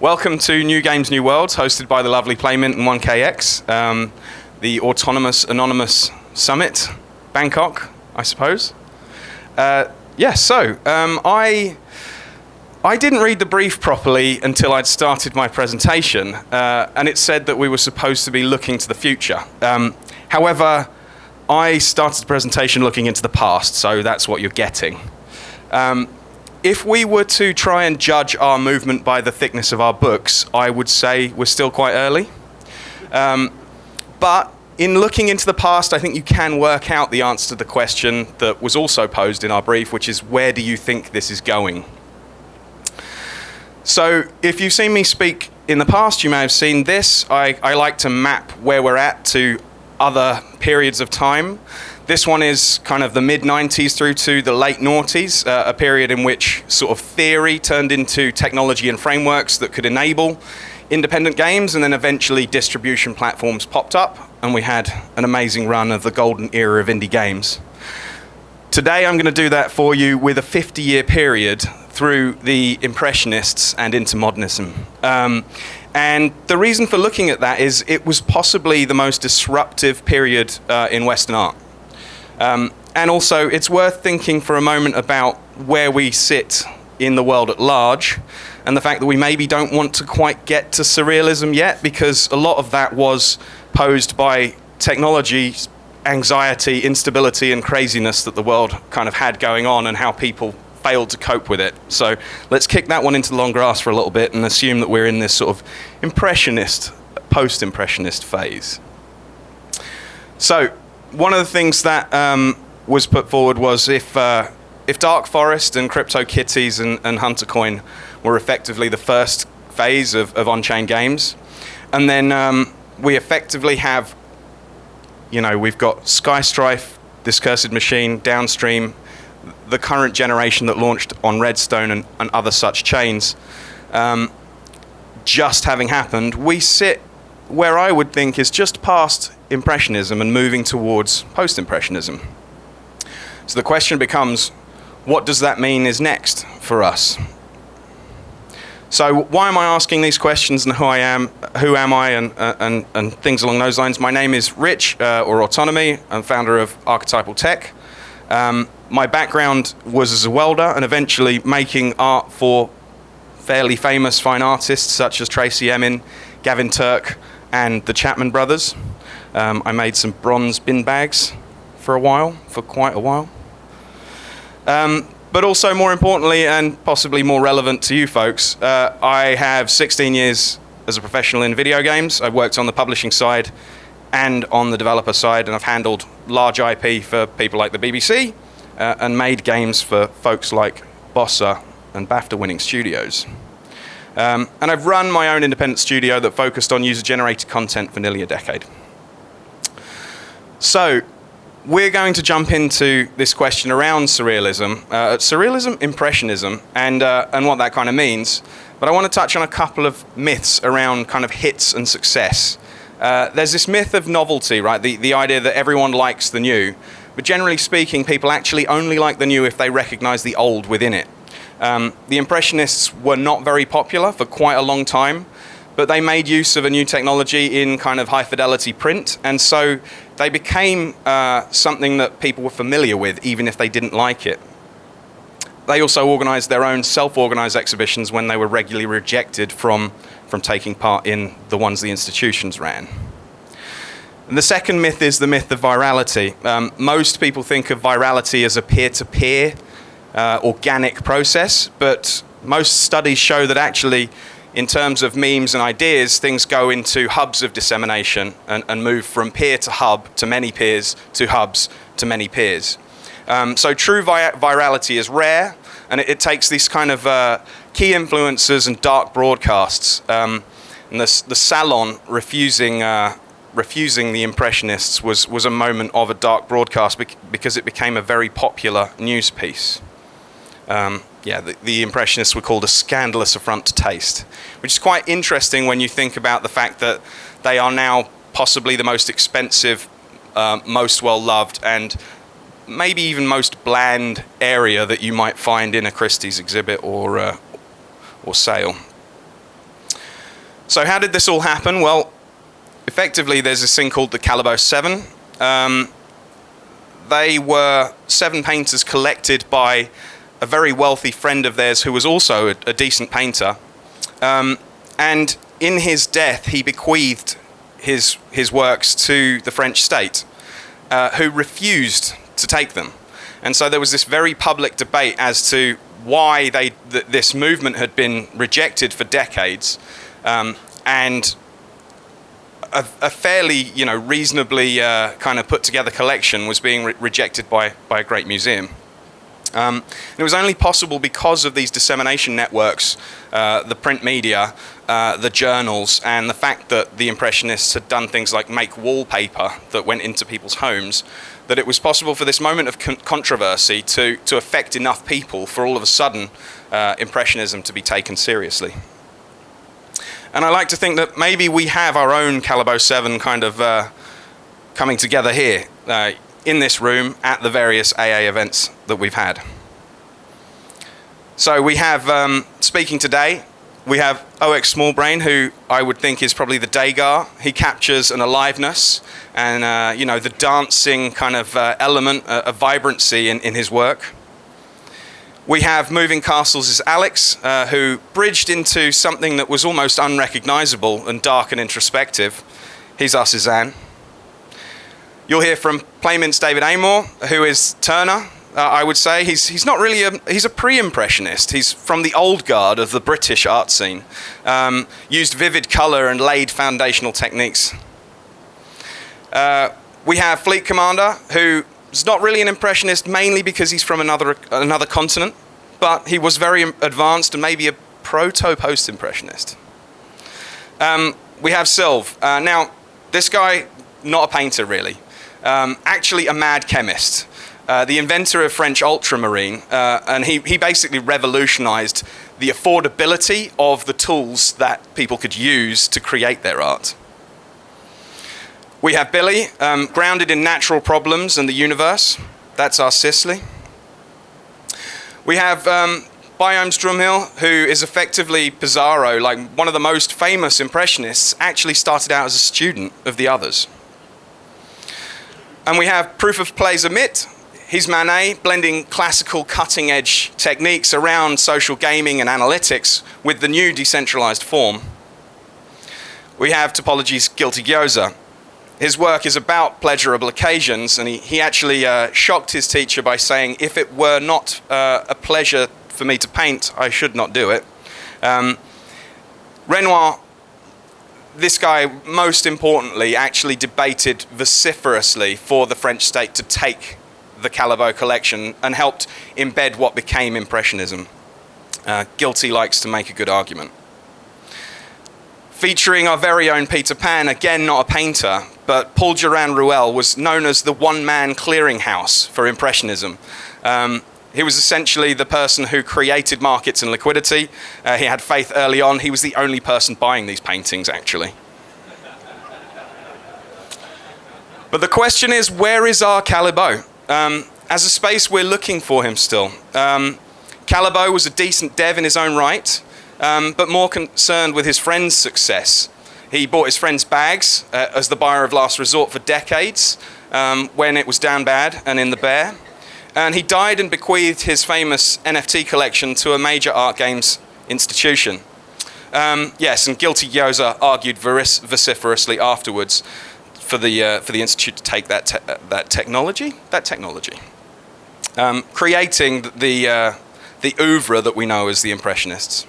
Welcome to New Games, New Worlds, hosted by the lovely Playmint and 1KX, the Autonomous Anonymous Summit, Bangkok, I suppose. I didn't read the brief properly until I'd started my presentation, and it said that we were supposed to be looking to the future. However, I started the presentation looking into the past, so that's what you're getting. If we were to try and judge our movement by the thickness of our books, I would say we're still quite early. But in looking into the past, I think you can work out the answer to the question that was also posed in our brief, which is, where do you think this is going? So if you've seen me speak in the past, you may have seen this. I like to map where we're at to other periods of time. This one is kind of the mid-90s through to the late noughties, a period in which sort of theory turned into technology and frameworks that could enable independent games, and then eventually distribution platforms popped up, and we had an amazing run of the golden era of indie games. Today I'm going to do that for you with a 50-year period through the Impressionists and into modernism. And the reason for looking at that is it was possibly the most disruptive period in Western art. And also, it's worth thinking for a moment about where we sit in the world at large, and the fact that we maybe don't want to quite get to surrealism yet, because a lot of that was posed by technology, anxiety, instability, and craziness that the world kind of had going on, and how people failed to cope with it. So let's kick that one into the long grass for a little bit and assume that we're in this sort of impressionist, post-impressionist phase. So one of the things that was put forward was if Dark Forest and CryptoKitties and Hunter Coin were effectively the first phase of on-chain games, and then we effectively have, we've got Sky Strife, this Cursed Machine, Downstream, the current generation that launched on Redstone and other such chains, just having happened, we sit where I would think is just past Impressionism and moving towards post-Impressionism. So the question becomes, what does that mean is next for us? So why am I asking these questions, and who am I, and things along those lines? My name is Rich, or Autonomy. I'm founder of Archetypal Tech. My background was as a welder and eventually making art for fairly famous fine artists such as Tracy Emin, Gavin Turk, and the Chapman brothers. I made some bronze bin bags for quite a while. But also, more importantly, and possibly more relevant to you folks, I have 16 years as a professional in video games. I've worked on the publishing side and on the developer side, and I've handled large IP for people like the BBC, and made games for folks like Bossa and BAFTA-winning studios. And I've run my own independent studio that focused on user-generated content for nearly a decade. So we're going to jump into this question around surrealism, impressionism, and what that kind of means. But I want to touch on a couple of myths around kind of hits and success. There's this myth of novelty, right? The idea that everyone likes the new. But generally speaking, people actually only like the new if they recognize the old within it. The Impressionists were not very popular for quite a long time, but they made use of a new technology in kind of high-fidelity print, and so they became something that people were familiar with, even if they didn't like it. They also organized their own self-organized exhibitions when they were regularly rejected from taking part in the ones the institutions ran. And the second myth is the myth of virality. Most people think of virality as a peer-to-peer organic process, but most studies show that actually, in terms of memes and ideas, things go into hubs of dissemination and move from peer to hub to many peers to hubs to many peers. So true virality is rare, and it takes these kind of key influencers and dark broadcasts. And the Salon refusing the Impressionists was a moment of a dark broadcast because it became a very popular news piece. The Impressionists were called a scandalous affront to taste, which is quite interesting when you think about the fact that they are now possibly the most expensive, most well-loved, and maybe even most bland area that you might find in a Christie's exhibit or sale. So how did this all happen? Well, effectively, there's this thing called the Calibo 7. They were 7 painters collected by a very wealthy friend of theirs who was also a decent painter. And in his death, he bequeathed his works to the French state, who refused to take them. And so there was this very public debate as to why this movement had been rejected for decades, and a fairly, reasonably kind of put together collection was being rejected by a great museum. And it was only possible because of these dissemination networks, the print media, the journals, and the fact that the Impressionists had done things like make wallpaper that went into people's homes, that it was possible for this moment of controversy to affect enough people for all of a sudden Impressionism to be taken seriously. And I like to think that maybe we have our own Calibo 7 kind of coming together here in this room at the various AA events that we've had. So we have, speaking today, we have OX Smallbrain, who I would think is probably the Degas. He captures an aliveness and, the dancing kind of element, a vibrancy in his work. We have Moving Castles' Alex, who bridged into something that was almost unrecognizable and dark and introspective. He's our Cézanne. You'll hear from Playmints David Amor, who is Turner. I would say he's not really he's a pre-impressionist. He's from the old guard of the British art scene. Used vivid colour and laid foundational techniques. We have Fleet Commander, who is not really an impressionist, mainly because he's from another continent, but he was very advanced and maybe a proto-post-impressionist. We have Sylve. Now, this guy, not a painter really, actually a mad chemist. The inventor of French ultramarine, and he basically revolutionized the affordability of the tools that people could use to create their art. We have Billy, grounded in natural problems and the universe. That's our Cicely. We have Biomes Drumhill, who is effectively Pizarro, like one of the most famous impressionists, actually started out as a student of the others. And we have Proof of Play's Amit. He's Manet, blending classical cutting-edge techniques around social gaming and analytics with the new decentralized form. We have Topology's Guilty Gyoza. His work is about pleasurable occasions, and he actually shocked his teacher by saying, if it were not a pleasure for me to paint, I should not do it. Renoir, this guy, most importantly, actually debated vociferously for the French state to take the Calibo collection and helped embed what became Impressionism. Guilty likes to make a good argument. Featuring our very own Peter Pan, again not a painter, but Paul Durand-Ruel was known as the one-man clearinghouse for Impressionism. He was essentially the person who created markets and liquidity. He had faith early on. He was the only person buying these paintings, actually. But the question is, where is our Calibo? As a space, we're looking for him still. Calibo was a decent dev in his own right, but more concerned with his friend's success. He bought his friend's bags as the buyer of last resort for decades, when it was down bad and in the bear. And he died and bequeathed his famous NFT collection to a major art games institution. Yes, and Guilty Gyoza argued vociferously afterwards for the institute to take that technology, creating the oeuvre that we know as the Impressionists.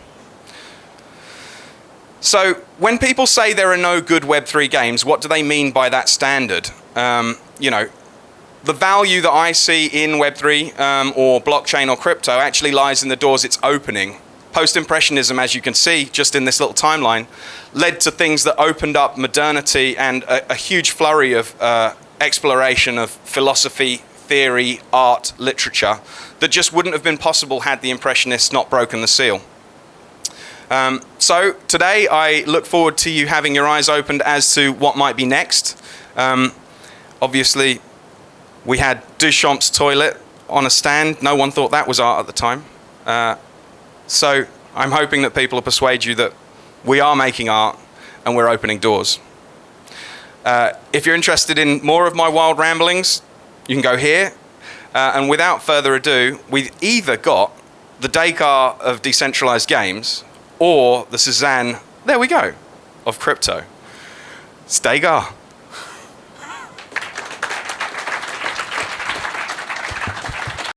So when people say there are no good Web3 games, what do they mean by that standard? The value that I see in Web3 or blockchain or crypto actually lies in the doors it's opening. Post-Impressionism, as you can see just in this little timeline, led to things that opened up modernity and a huge flurry of exploration of philosophy, theory, art, literature that just wouldn't have been possible had the Impressionists not broken the seal. So today I look forward to you having your eyes opened as to what might be next. Obviously, we had Duchamp's toilet on a stand. No one thought that was art at the time. So I'm hoping that people will persuade you that we are making art and we're opening doors. If you're interested in more of my wild ramblings, you can go here. And without further ado, we've either got the Devcon of decentralized games or the Cezanne, there we go, of crypto. Stay gar.